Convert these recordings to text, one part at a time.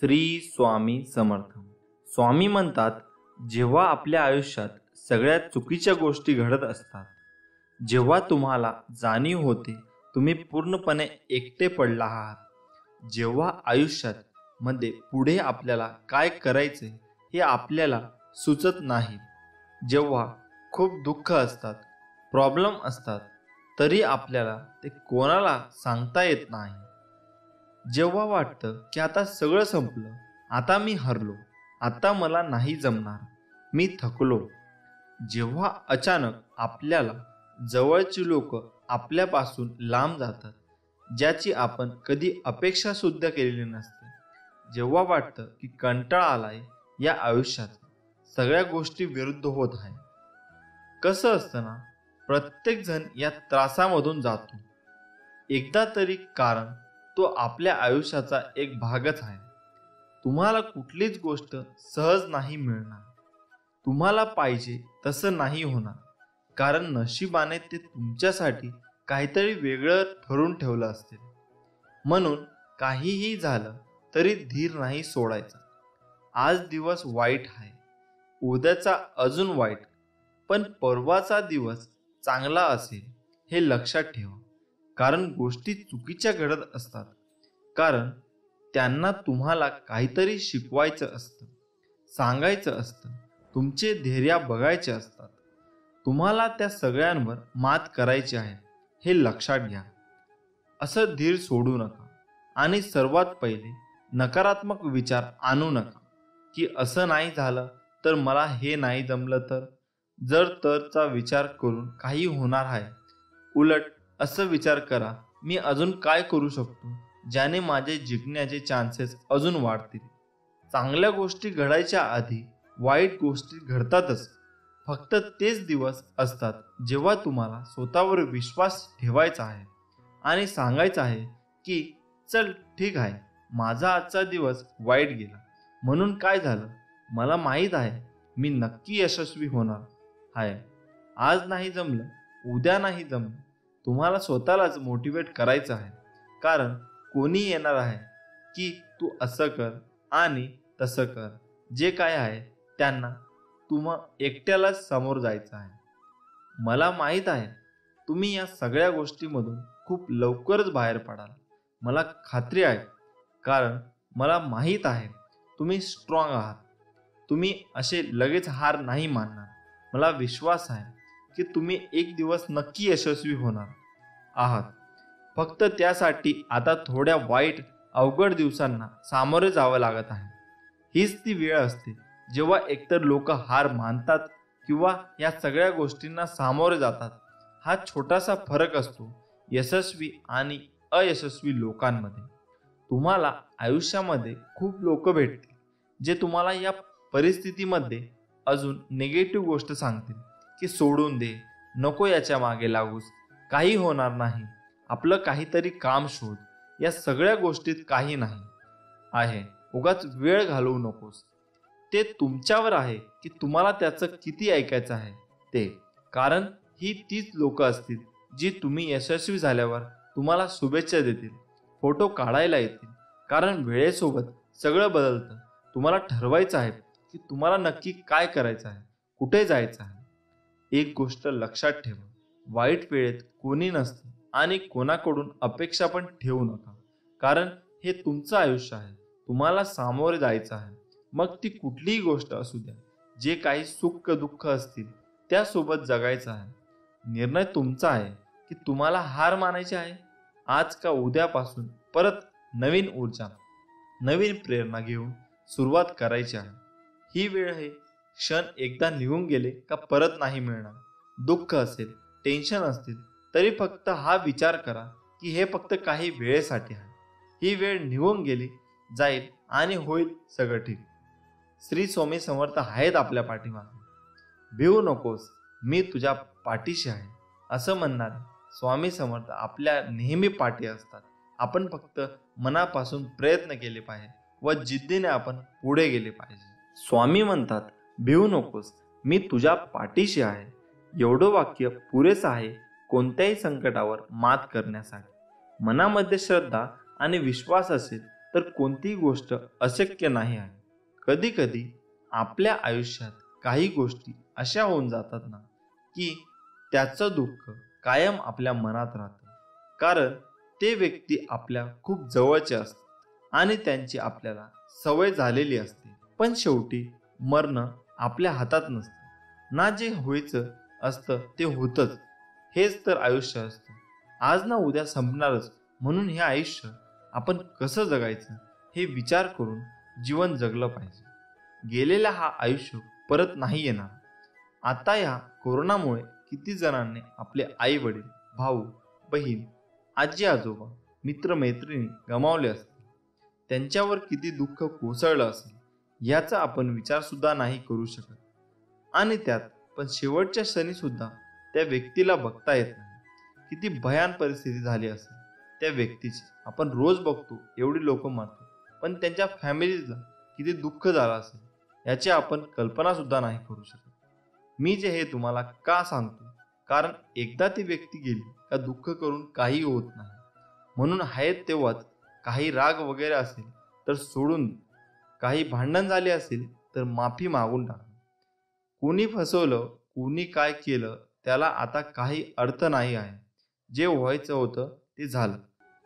श्री स्वामी समर्थ. स्वामी म्हणतात, जेव्हा आपल्या आयुष्यात सगळ्यात चुकीच्या गोष्टी घडत असतात, जेव्हा तुम्हाला जाणीव होते तुम्ही पूर्णपणे एकटे पडला आहात, जेव्हा आयुष्यात मध्ये पुढे आपल्याला काय करायचे हे आपल्याला सुचत नाही, जेव्हा खूप दुःख असतात, प्रॉब्लेम असतात, तरी आपल्याला ते कोणाला सांगता येत नाही, जेव्हा वाटतं की आता सगळं संपलं, आता मी हरलो, आता मला नाही जमणार, मी थकलो, जेव्हा अचानक आपल्याला जवळची लोक आपल्यापासून लांब जातात, ज्याची आपण कधी अपेक्षा सुद्धा केलेली नसते, जेव्हा वाटतं की कंटाळा आलाय या आयुष्यात, सगळ्या गोष्टी विरुद्ध होत आहे. कसं असतं ना, प्रत्येक जण या त्रासामधून जातो एकदा तरी, कारण तो आपल्या आयुष्याचा एक भागच आहे. तुम्हाला कुठलीच गोष्ट सहज नाही मिळणार, तुम्हाला पाहिजे तसं नाही होणार, कारण नशिबाने ते तुमच्यासाठी काहीतरी वेगळं ठरवून ठेवलं असते. म्हणून काहीही झालं तरी धीर नाही सोडायचा. आज दिवस वाईट आहे, उद्याचा अजून वाईट, पण परवाचा दिवस चांगला असेल हे लक्षात ठेवा. कारण गोष्टी चुकीच्या घडत असतात, कारण त्यांना तुम्हाला काहीतरी शिकवायचं असतं, सांगायचं असतं, तुमचे धैर्य बघायचे असतात. तुम्हाला त्या सगळ्यांवर मात करायची आहे हे लक्षात घ्या. असं धीर सोडू नका आणि सर्वात पहिले नकारात्मक विचार आणू नका की असं नाही झालं तर, मला हे नाही जमलं तर, जर तरचा विचार करून काही होणार आहे. उलट असं विचार करा, मी अजून काय करू शकतो ज्याने माझे जिंकण्याचे चान्सेस अजून वाढतील. चांगल्या गोष्टी घडायच्या आधी वाईट गोष्टी घडतातच. फक्त तेच दिवस असतात जेव्हा तुम्हाला स्वतःवर विश्वास ठेवायचा आहे आणि सांगायचं आहे की चल ठीक आहे, माझा आजचा दिवस वाईट गेला, म्हणून काय झालं, मला माहीत आहे मी नक्की यशस्वी होणार आहे. आज नाही जमलं, उद्या नाही जमलं, तुम्हाला स्वतःलाच मोटिवेट करायचं आहे. कारण कोणी येणार आहे की तू असं कर आणि तसं कर, जे काय आहे त्यांना तुम्हा एकट्यालाच समोर जायचं आहे. मला माहीत आहे तुम्ही या सगळ्या गोष्टीमधून खूप लवकरच बाहेर पडाल, मला खात्री आहे. कारण मला माहीत आहे तुम्ही स्ट्रॉंग आहात, तुम्ही असे लगेच हार नाही मानणार. मला विश्वास आहे की तुम्ही एक दिवस नक्की यशस्वी होणार आहात. फक्त त्यासाठी आता थोड्या वाईट अवघड दिवसांना सामोरे जावं लागत आहे. हीच ती वेळ असते जेव्हा एकतर लोक हार मानतात किंवा या सगळ्या गोष्टींना सामोरे जातात. हा छोटासा फरक असतो यशस्वी आणि अयशस्वी लोकांमध्ये. तुम्हाला आयुष्यामध्ये खूप लोक भेटतील जे तुम्हाला या परिस्थितीमध्ये अजून निगेटिव्ह गोष्ट सांगतील की सोडून दे, नको याच्या मागे लागूस, काही होणार नाही, आपलं काहीतरी काम शोध, या सगळ्या गोष्टीत काही नाही आहे, उगाच वेळ घालवू नकोस. ते तुमच्यावर आहे की तुम्हाला त्याचं किती ऐकायचं आहे ते. कारण ही तीच लोक असतील जी तुम्ही यशस्वी झाल्यावर तुम्हाला शुभेच्छा देतील, फोटो काढायला येतील. कारण वेळेसोबत सगळं बदलतं. तुम्हाला ठरवायचं आहे की तुम्हाला नक्की काय करायचं आहे, कुठे जायचं आहे. एक गोष्ट लक्षात ठेवा, वाईट वेळेत कोणी नसतं आणि कोणाकडून अपेक्षा पण ठेवू नका. कारण हे तुमचं आयुष्य आहे, तुम्हाला सामोरे जायचं आहे. मग ती कुठलीही गोष्ट असू द्या, जे काही सुख दुःख असतील त्यासोबत जगायचं आहे. निर्णय तुमचा आहे की तुम्हाला हार मानायची आहे. आज का उद्यापासून परत नवीन ऊर्जा, नवीन प्रेरणा घेऊन सुरुवात करायची आहे. ही वेळ हे क्षण एकदा निघून गेले का परत नाही मिळणार. दुःख असेल, टेन्शन असतील, तरी फक्त हा विचार करा की हे फक्त काही वेळेसाठी आहे. ही वेळ निघून गेली जाईल आणि होईल सगळं ठीक. श्री स्वामी समर्थ आहेत आपल्या पाठीमागे. भिवू नकोस, मी तुझ्या पाठीशी आहे असं म्हणणारे स्वामी समर्थ आपल्या नेहमी पाठी असतात. आपण फक्त मनापासून प्रयत्न केले पाहिजे व जिद्दीने आपण पुढे गेले पाहिजे. स्वामी म्हणतात, भिवू नकोस, मी तुझ्या पाठीशी आहे. एवढं वाक्य पुरेसं आहे कोणत्याही संकटावर मात करण्यासाठी. मनामध्ये श्रद्धा आणि विश्वास असेल तर कोणतीही गोष्ट अशक्य नाही आहे. कधी कधी आपल्या आयुष्यात काही गोष्टी अशा होऊन जातात ना, की त्याचं दुःख कायम आपल्या मनात राहतं. कारण ते व्यक्ती आपल्या खूप जवळचे असतात आणि त्यांची आपल्याला सवय झालेली असते. पण शेवटी मरणं आपल्या हातात नसतं. ना जे व्हायचं असतं ते होतंच. हेच तर आयुष्य असतं. आज ना उद्या संपणारच, म्हणून हे आयुष्य आपण कसं जगायचं हे विचार करून जीवन जगलं पाहिजे. गेलेला हा आयुष्य परत नाही येणार. आता या कोरोनामुळे किती जणांनी आपले आई वडील, भाऊ बहीण, आजी आजोबा, मित्र मैत्रिणी गमावले असतील. त्यांच्यावर किती दुःख कोसळलं असेल याचा आपण विचार सुद्धा नाही करू शकत. आणि त्यात पण शेवटच्या क्षणी सुद्धा त्या व्यक्तीला बघता येत नाही. किती भयान परिस्थिती झाली असेल त्या व्यक्तीची. आपण रोज बघतो एवढी लोक मरतात, पण त्यांच्या फॅमिलीला किती दुःख झालं असेल याची आपण कल्पना सुद्धा नाही करू शकत. मी जे हे तुम्हाला का सांगतो, कारण एकदा ती व्यक्ती गेली का दुःख करून काही होत नाही. म्हणून आहेत तेव्हाच काही राग वगैरे असेल तर सोडून दे. काही भांडण झाले असेल तर माफी मागून टाका. कोणी फसवलं, कोणी काय केलं त्याला आता काही अर्थ नाही आहे. जे व्हायचं होतं ते झालं.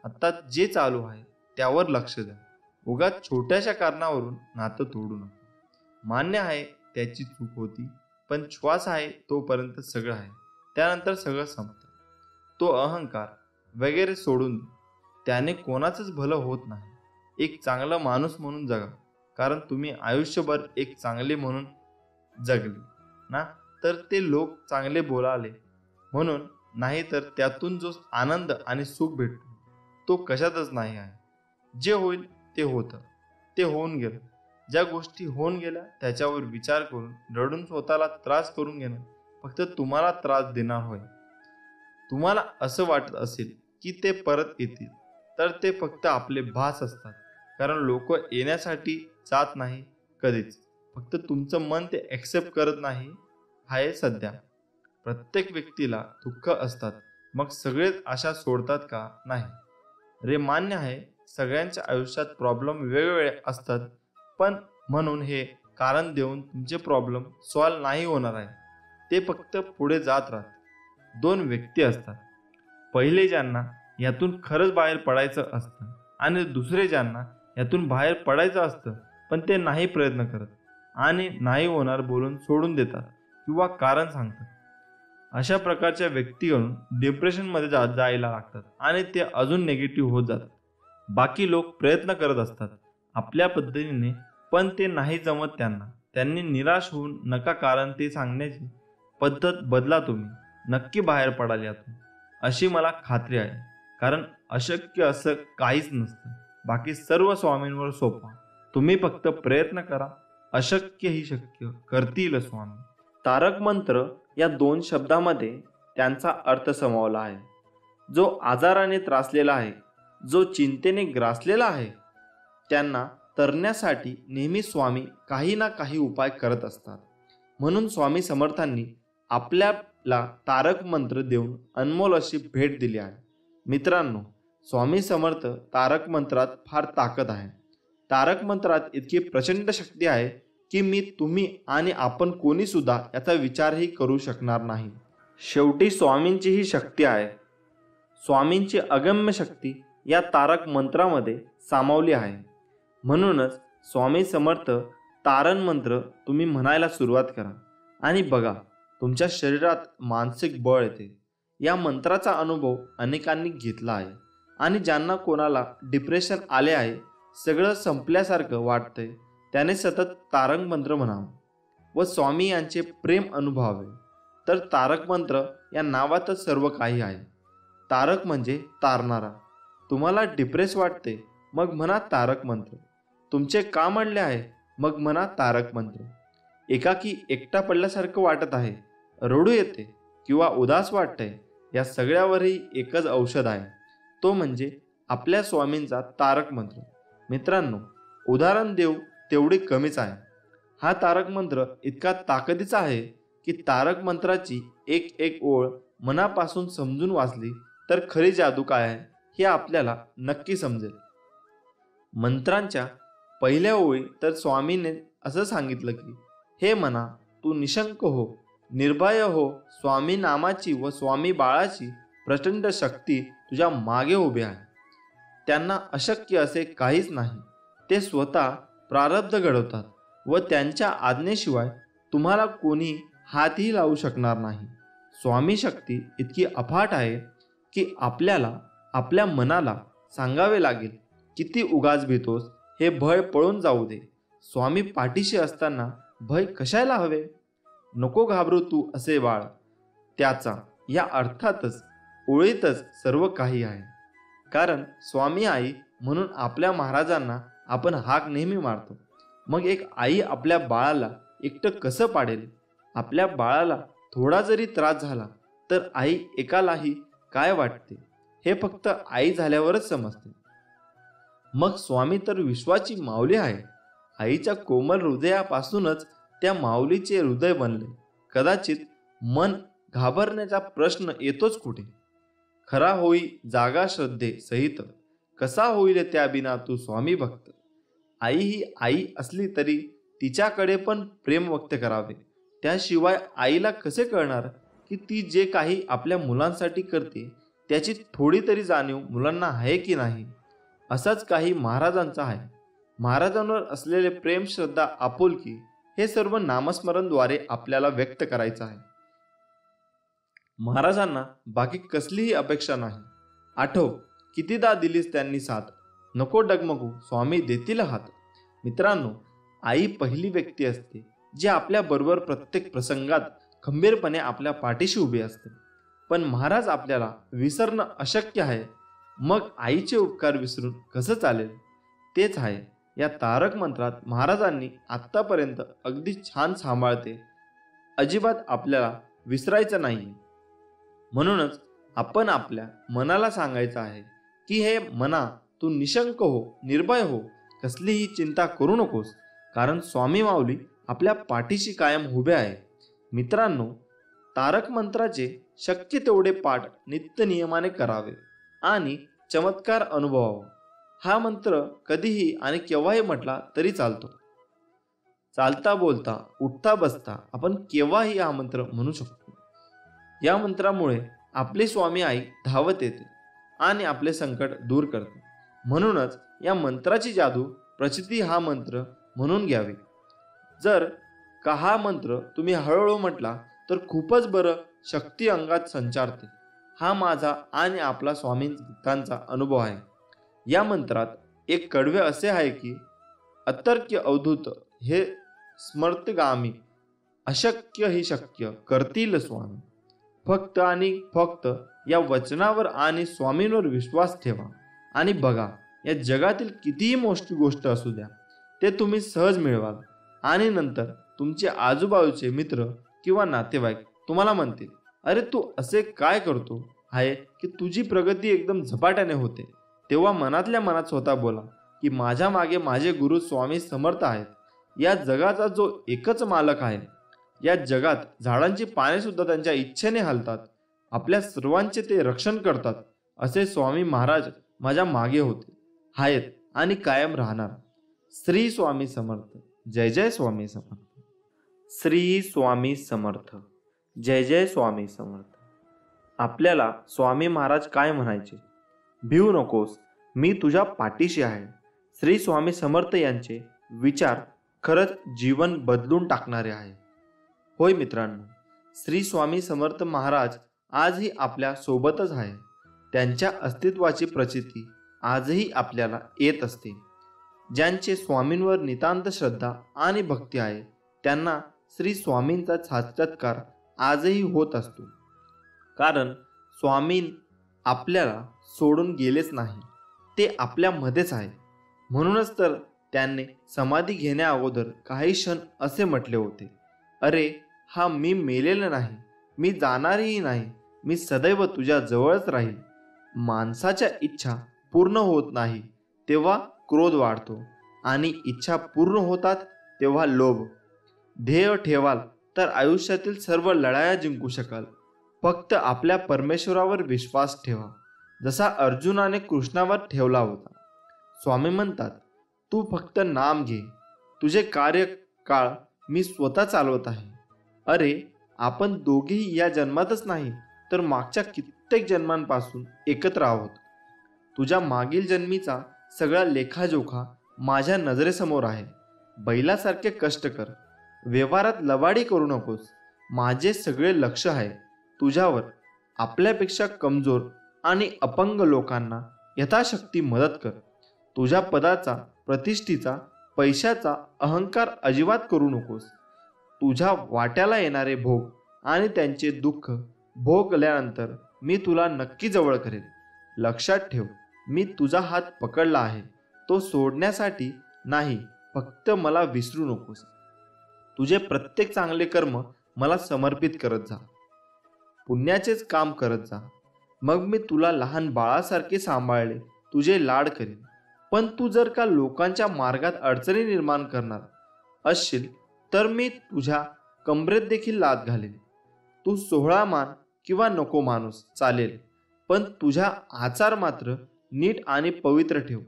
आता जे चालू आहे त्यावर लक्ष द्या. उगाच छोट्याशा कारणावरून नातं तोडू नका. मान्य आहे त्याची चूक होती, पण श्वास आहे तोपर्यंत सगळं आहे. त्यानंतर सगळं संपतं. तो अहंकार वगैरे सोडून दे. त्याने कोणाचंच भलं होत नाही. एक चांगला माणूस म्हणून जगा. कारण तुम्ही आयुष्यभर एक चांगले म्हणून जगले ना, तर ते लोक चांगले बोलाले म्हणून, नाही तर त्यातून जो आनंद आणि सुख भेटतो तो कशातच नाही आहे. जे होईल ते होतं, ते होऊन गेलं. ज्या गोष्टी होऊन गेल्या त्याच्यावर विचार करून रडून स्वतःला त्रास करून घेणं फक्त तुम्हाला त्रास देणार होय. तुम्हाला असं वाटत असेल की ते परत येतील, तर ते फक्त आपले भास असतात. कारण लोक येण्यासाठी जात नाही कधीच. फक्त तुमचं मन ते ॲक्सेप्ट करत नाही आहे सध्या. प्रत्येक व्यक्तीला दुःख असतात, मग सगळेच आशा सोडतात का? नाही रे. मान्य आहे सगळ्यांच्या आयुष्यात प्रॉब्लेम वेगवेगळे असतात, पण म्हणून हे कारण देऊन तुमचे प्रॉब्लेम सॉल्व्ह नाही होणार आहे. ते फक्त पुढे जात राहतात. दोन व्यक्ती असतात. पहिले ज्यांना यातून खरंच बाहेर पडायचं असतं आणि दुसरे ज्यांना यातून बाहेर पडायचं असतं पण ते नाही प्रयत्न करत आणि नाही होणार बोलून सोडून देतात किंवा कारण सांगतात. अशा प्रकारच्या व्यक्तीकडून डिप्रेशनमध्ये जायला लागतात आणि ते अजून निगेटिव्ह होत जातात. बाकी लोक प्रयत्न करत असतात आपल्या पद्धतीने, पण ते नाही जमत त्यांना. त्यांनी निराश होऊन नका, कारण ते सांगण्याची पद्धत बदला. तुम्ही नक्की बाहेर पडाल यातून, अशी मला खात्री आहे. कारण अशक्य असं काहीच नसतं. बाकी सर्व स्वामींवर सोपा. तुम्ही फक्त प्रयत्न करा. अशक्य ही शक्य करतील स्वामी. तारक मंत्र या 2 शब्दामध्ये त्यांचा अर्थ समावला आहे. जो आजाराने त्रासलेला आहे, जो चिंतेने ग्रासलेला आहे, त्यांना तरण्यासाठी नेहमी स्वामी काही ना काही उपाय करत असतात. म्हणून स्वामी समर्थांनी आपल्याला तारक मंत्र देऊन अनमोल अशी भेट दिली आहे. मित्रांनो, स्वामी समर्थ तारक मंत्रात फार ताकद आहे. तारक मंत्रात इतकी प्रचंड शक्ती आहे की तुम्ही आणि आपण कोणी सुद्धा याचा विचारही करू शकणार नाही. शेवटी स्वामींची ही शक्ती आहे. स्वामींची अगम्य शक्ती या तारक मंत्रामध्ये सामावली आहे. म्हणूनच स्वामी समर्थ तारण मंत्र तुम्ही म्हणायला सुरुवात करा आणि बघा तुमच्या शरीरात मानसिक बळ येते. या मंत्राचा अनुभव अनेकांनी घेतला आहे आणि ज्यांना कोणाला डिप्रेशन आले आहे, सगळं संपल्यासारखं वाटतंय, त्याने सतत तारक मंत्र म्हणावं व स्वामी यांचे प्रेम अनुभवावे. तर तारक मंत्र या नावातच सर्व काही आहे. तारक म्हणजे तारणारा. तुम्हाला डिप्रेस वाटते, मग म्हणा तारक मंत्र. तुमचे काम अडले आहे, मग म्हणा तारक मंत्र. एकाकी एकटा पडल्यासारखं वाटत आहे, रडू येते किंवा उदास वाटतंय, या सगळ्यावरही एकच औषध आहे, तो म्हणजे आपल्या स्वामींचा तारक मंत्र. मित्रांनो, उदाहरण देऊ तेवढी कमीच आहे. हा तारक मंत्र इतका ताकदीचा आहे की तारक मंत्राची एक एक ओळ मनापासून समजून वाचली तर खरी जादू काय आहे हे आपल्याला नक्की समजेल. मंत्रांच्या पहिल्या ओळी तर स्वामीने असं सांगितलं की हे मना, तू निशंक हो, निर्भय हो. स्वामी नामाची व स्वामी बाळाची प्रचंड शक्ती तुझ्या मागे उभी आहे. त्यांना अशक्य असे काहीच नाही. ते स्वतः प्रारब्ध घडवतात व त्यांच्या आज्ञेशिवाय तुम्हाला कोणी हातही लावू शकणार नाही. स्वामी शक्ती इतकी अफाट आहे की आपल्याला आपल्या मनाला सांगावे लागेल, किती उगाच भीतोस, हे भय पळून जाऊ दे. स्वामी पाठीशी असताना भय कशाला हवे? नको घाबरू तू असे बाळ. त्याचा या अर्थातच ओळीतच सर्व काही आहे. कारण स्वामी आई म्हणून आपल्या महाराजांना आपण हाक नेहमी मारतो. मग एक आई आपल्या बाळाला एकटं कसं पाडेल? आपल्या बाळाला थोडा जरी त्रास झाला तर आई एकालाही काय वाटते हे फक्त आई झाल्यावरच समजते. मग स्वामी तर विश्वाची माऊली आहे. आईच्या कोमल हृदयापासूनच त्या माऊलीचे हृदय बनले. कदाचित मन घाबरण्याचा प्रश्न येतोच कुठे? खरा होई जागा श्रद्धे सहित, कसा होईल त्या बिना तू स्वामी भक्त. आई ही आई असली तरी तिच्याकडे पण प्रेम व्यक्त करावे. त्याशिवाय आईला कसे कळणार की ती जे काही आपल्या मुलांसाठी करते त्याची थोडी तरी जाणीव मुलांना आहे की नाही? असाच काही महाराजांचा आहे. महाराजांवर असलेले प्रेम, श्रद्धा, आपुलकी हे सर्व नामस्मरणद्वारे आपल्याला व्यक्त करायचं आहे. महाराजांना बाकी कसलीही अपेक्षा नाही. आठव, कितीदा दिलीस त्यांनी साथ. नको डगमगू, स्वामी देतील हात. मित्रांनो, आई पहिली व्यक्ती असते जी आपल्या बरोबर प्रत्येक प्रसंगात खंबीरपणे आपल्या पाठीशी उभी असते. पण महाराज आपल्याला विसरणं अशक्य आहे. मग आईचे उपकार विसरून कसं चालेल? तेच आहे या तारक मंत्रात महाराजांनी आत्तापर्यंत अगदी छान सांभाळते. अजिबात आपल्याला विसरायचं नाही. म्हणूनच आपण आपल्या मनाला सांगायचं आहे की हे मना, तू निशंक हो, निर्भय हो, कसलीही चिंता करू नकोस. कारण स्वामी माऊली आपल्या पाठीशी कायम उभे आहे. मित्रांनो, तारक मंत्राचे शक्य तेवढे पाठ नित्य नियमाने करावे आणि चमत्कार अनुभवावा. हा मंत्र कधीही आणि केव्हाही म्हटला तरी चालतो. चालता बोलता, उठता बसता आपण केव्हाही हा मंत्र म्हणू शकतो. या मंत्रामुळे आपली स्वामी आई धावत येते आणि आपले संकट दूर करते. म्हणूनच या मंत्राची जादू प्रचिती हा मंत्र म्हणून घ्यावी. जर का हा मंत्र तुम्ही हळूहळू म्हटला तर खूपच बरं शक्ती अंगात संचारते. हा माझा आणि आपला स्वामींचा अनुभव आहे. या मंत्रात एक कडवे असे आहे की अतर्क्य अवधूत हे स्मर्तगामी, अशक्य ही शक्य करतील स्वामी. फक्त आणि फक्त या वचनावर आणि स्वामींवर विश्वास ठेवा आणि बघा, या जगातील कितीही मोठी गोष्ट असू द्या ते तुम्ही सहज मिळवाल. आणि नंतर तुमचे आजूबाजूचे मित्र किंवा नातेवाईक तुम्हाला म्हणतील, अरे तू असे काय करतो आहे की तुझी प्रगती एकदम झपाट्याने होते. तेव्हा मनातल्या मनात स्वतः बोला की माझ्या मागे माझे गुरु स्वामी समर्थ आहेत. या जगाचा जो एकच मालक आहे. या जगात झाडांची पाने सुद्धा त्यांच्या इच्छेने हलतात. आपल्या सर्वांचे ते रक्षण करतात. असे स्वामी महाराज माझ्या मागे होते, आहेत आणि कायम राहणार. श्री स्वामी समर्थ. जय जय स्वामी समर्थ. श्री स्वामी समर्थ. जय जय स्वामी समर्थ. आपल्याला स्वामी महाराज काय म्हणायचे? भिवू नकोस, मी तुझ्या पाठीशी आहे. श्री स्वामी समर्थ यांचे विचार खरंच जीवन बदलून टाकणारे आहे. होय मित्रांनो, श्री स्वामी समर्थ महाराज आजही आपल्या सोबतच आहे. त्यांच्या अस्तित्वाची प्रचिती आजही आपल्याला येत असते. ज्यांचे स्वामींवर नितांत श्रद्धा आणि भक्ती आहे त्यांना श्री स्वामींचा साक्षात्कार आजही होत असतो. कारण स्वामी आपल्याला सोडून गेलेच नाही, ते आपल्यामध्येच आहे. म्हणूनच तर त्यांनी समाधी घेण्या अगोदर काही क्षण असे म्हटले होते, अरे हा मी मेलेला नाही, मी जाणारही नाही, मी सदैव तुझ्या जवळच राहील. माणसाच्या इच्छा पूर्ण होत नाही तेव्हा क्रोध वाढतो आणि इच्छा पूर्ण होतात तेव्हा लोभ. ध्येय ठेवाल तर आयुष्यातील सर्व लढाया जिंकू शकाल. फक्त आपल्या परमेश्वरावर विश्वास ठेवा, जसा अर्जुनाने कृष्णावर ठेवला होता. स्वामी म्हणतात, तू फक्त नाम घे, तुझे कार्यकाळ मी स्वतः चालवत आहे. अरे, आपण दोघेही या जन्मातच नाही तर मागच्या कित्येक जन्मांपासून एकत्र आहोत. तुझ्या मागील जन्मीचा सगळा लेखाजोखा माझ्या नजरेसमोर आहे. बैलासारखे कष्ट कर, व्यवहारात लबाडी करू नकोस. माझे सगळे लक्ष आहे तुझ्यावर. आपल्यापेक्षा कमजोर आणि अपंग लोकांना यथाशक्ती मदत कर. तुझ्या पदाचा, प्रतिष्ठेचा, पैशाचा अहंकार अजिबात करू नकोस. तुझ्या वाट्याला येणारे भोग आणि त्यांचे दुःख भोगल्यानंतर मी तुला नक्की जवळ करेल. लक्षात ठेव, मी तुझा हात पकडला आहे, तो सोडण्यासाठी नाही. फक्त मला विसरू नकोस. तुझे प्रत्येक चांगले कर्म मला समर्पित करत जा, पुण्याचेच काम करत जा. मग मी तुला लहान बाळासारखे सांभाळले, तुझे लाड करेन. पण तू जर का लोकांच्या मार्गात अडचणी निर्माण करणार असशील तर मी तुझ्या कमरेत देखील लाथ घालेन. तू 16 मान किंवा नको माणूस चालेल, पण तुझ्या आचार मात्र नीट आणि पवित्र ठेव.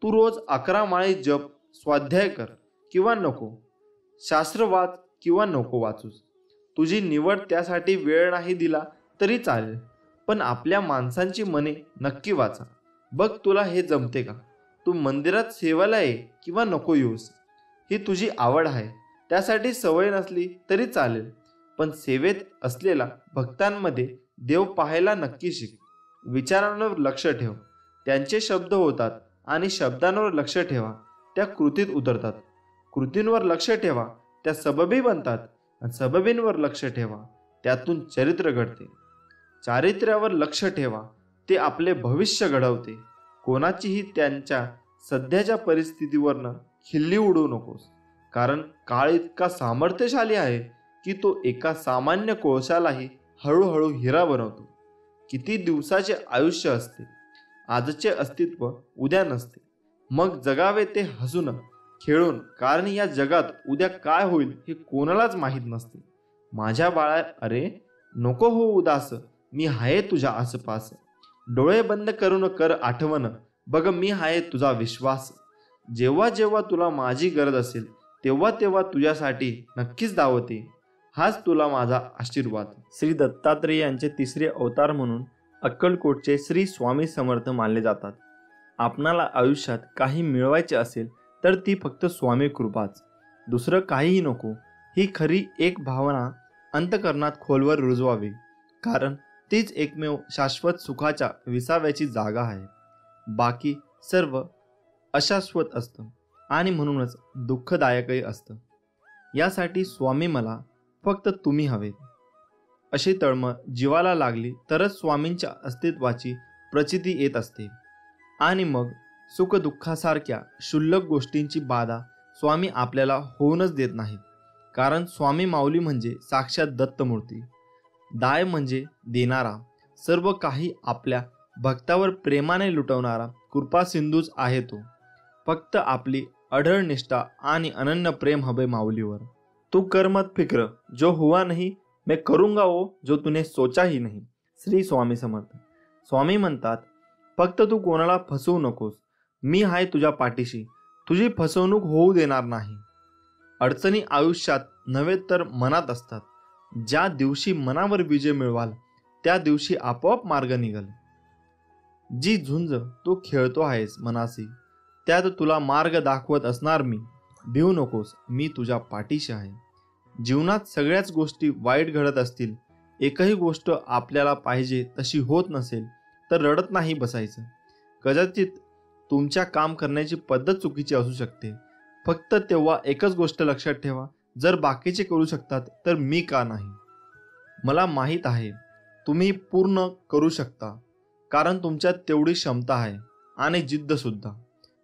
तू रोज 11 माळी जप, स्वाध्याय कर किंवा नको, शास्त्र वाच किंवा नको वाचूस. तुझी निवड त्यासाठी वेळ नाही दिला तरी चालेल, पण आपल्या माणसांची मने नक्की वाचा. बघ तुला हे जमते का? तू मंदिरात सेवाला ये किंवा नको येऊस, ही तुझी आवड आहे. त्यासाठी सवय नसली तरी चालेल, पण सेवेत असलेल्या भक्तांमध्ये देव पाहायला नक्की शिक. विचारांवर लक्ष ठेव, त्यांचे शब्द होतात आणि शब्दांवर लक्ष ठेवा, त्या कृतीत उतरतात. कृतींवर लक्ष ठेवा, त्या सबबी बनतात आणि सबबींवर लक्ष ठेवा, त्यातून चरित्र घडते. चारित्र्यावर लक्ष ठेवा, ते आपले भविष्य घडवते. कोणाचीही त्यांच्या सध्याच्या परिस्थितीवरनं खिल्ली उडवू नकोस, कारण काळ इतका सामर्थ्यशाली आहे की तो एका सामान्य कोळशालाही हळूहळू हिरा बनवतो. किती दिवसाचे आयुष्य असते, आजचे अस्तित्व उद्या नसते. मग जगावे ते हसून खेळून, कारण या जगात उद्या काय होईल हे कोणालाच माहीत नसते. माझ्या बाळा, अरे नको हो उदास, मी आहे तुझ्या आसपास. डोळे बंद करून कर आठवण, बघ मी आहे तुझा विश्वास. जेव्हा जेव्हा तुला माझी गरज असेल तेव्हा तेव्हा तुझ्यासाठी नक्कीच धावते. हाच तुला माझा आशीर्वाद. श्री दत्तात्रेय यांचे तिसरे अवतार म्हणून अक्कलकोटचे श्री स्वामी समर्थ मानले जातात. आपणाला आयुष्यात काही मिळवायचे असेल तर ती फक्त स्वामी कृपाच, दुसरं काहीही नको. ही खरी एक भावना अंतःकरणात खोलवर रुजवावी, कारण तीच एकमेव शाश्वत सुखाच्या विसाव्याची जागा आहे. बाकी सर्व अशाश्वत असतं आणि म्हणूनच दुःखदायकही असतं. यासाठी स्वामी मला फक्त तुम्ही हवेत अशी तळमळ जीवाला लागली तरच स्वामींच्या अस्तित्वाची प्रचिती येत असते. आणि मग सुखदुःखासारख्या क्षुल्लक गोष्टींची बाधा स्वामी आपल्याला होऊनच देत नाहीत, कारण स्वामी माऊली म्हणजे साक्षात दत्तमूर्ती. दाय म्हणजे देणारा, सर्व काही आपल्या भक्तावर प्रेमाने लुटवणारा कृपा सिंधूच आहे तो. फक्त आपली अढळ निष्ठा आणि अनन्य प्रेम हवे माऊलीवर. तू कर मत फिक्र, जो हुआ नहीं मैं करूंगा वो जो तूने सोचा ही नहीं. श्री स्वामी समर्थ. स्वामी म्हणतात, फक्त तू कोणाला फसवू नकोस, मी आहे तुझ्या पाठीशी, तुझी फसवणूक होऊ देणार नाही. अडचणी आयुष्यात नव्हे तर मनात असतात. ज्या दिवशी मनावर विजय मिळवाल त्या दिवशी आपोआप मार्ग निघाल. जी झुंज तू खेळतो आहेस मनाशी, त्यात तुला मार्ग दाखवत असणार मी. भिवू नकोस, मी तुझ्या पाठीशी आहे. जीवनात सगळ्याच गोष्टी वाईट घडत असतील, एकही गोष्ट आपल्याला पाहिजे तशी होत नसेल तर रडत नाही बसायचं. कदाचित तुमच्या काम करण्याची पद्धत चुकीची असू शकते, फक्त तेव्हा एकच गोष्ट लक्षात ठेवा, जर बाकीचे करू शकतात तर मी का नाही. मला माहीत आहे तुम्ही पूर्ण करू शकता, कारण तुमच्यात तेवढी क्षमता आहे आणि जिद्दसुद्धा.